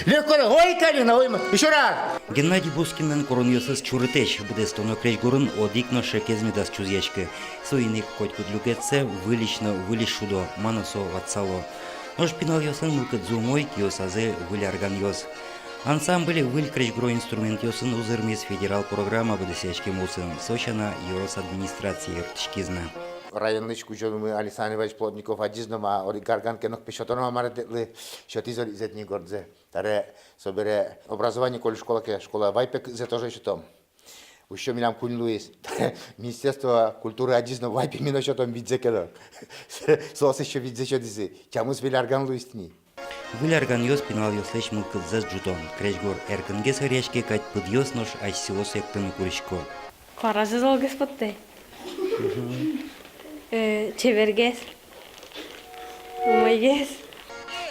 Легко, ой, Карина, ой, еще раз. Геннадий Бускиннен коронуясыз чурытеч, будес тоно кречгурын одикно шекезмидас чузьячке. Суиник котькут люкетсе вылично вылишудо, маносо ватсало. Нож пинал йосын мылкыт зумой, киосазе вылярган йос. Ансамбль выль кречгро инструмент йосын узырмес федерал программа будесячке мусын. Сочана Юрос администрации иртишкизна. Районный мы Александр Иванович Плотников, одизнома, ори гарганке ног пешотонова маратетли, шотизор изетни гордзе. Таре собере образование коли школа Вайпек за тоже еще там. Еще меня Кун Луис. Министерство культуры одизно Вайпек мино что там видзе кело. Сос еще видзе что дизи. Чаму с Вилярган Луистни. Вылярган йос пинал йослеч мылкыт заз джутон. Кречгор эркынге сарячке кать под йос нож аж всего сектыны куричко. Каразызал господи. Чевергес. Умайгес.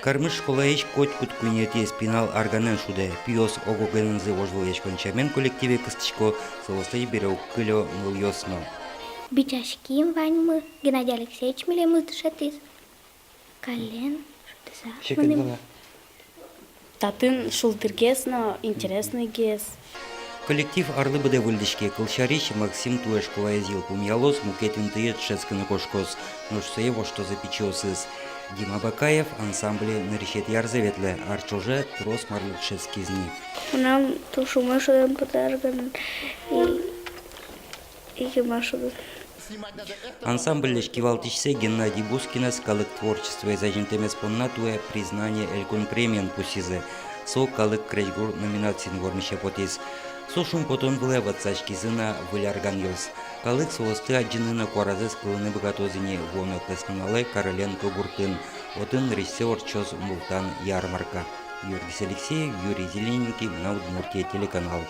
Кармыш школаич котькут куйнете спинал арганен шуде. Пиос огогенензе вожвоеч кончамен коллективе кыстычко солостай берег кылё мыл йосно. Бичашким ваньмы, Геннадий Алексеевич милемыз дышатыз. Кален, что Татын шултыргес, но интересный гес. Коллектив арлы быде выльдышке кылшарич Максим туэ школа зил пумьялос мукетин тыет шесканы кошкос. Ножсое во что запечёсыз. Дима Бакаев ансамбле наречет ярзеветле, арчуже трос марлык шескизни. Нам тушу машину подарган и машину. Ансамбль лешкивалтичсе Геннадий Бускинас калык творчество и зажинтемес поннатуе признание Элькон премиен пусизе. Со калык кречгур номинациин вормище потис. Сошум потон было ватсачки зына вылярган йос. Калык солосты аджинына куаразес кылыны богатозине воно клесманале Короленко Гуртын. Отын режиссер чоз Мултан ярмарка. Юрий Алексеев, Юрий Зелененький, на Удмуртия телеканал.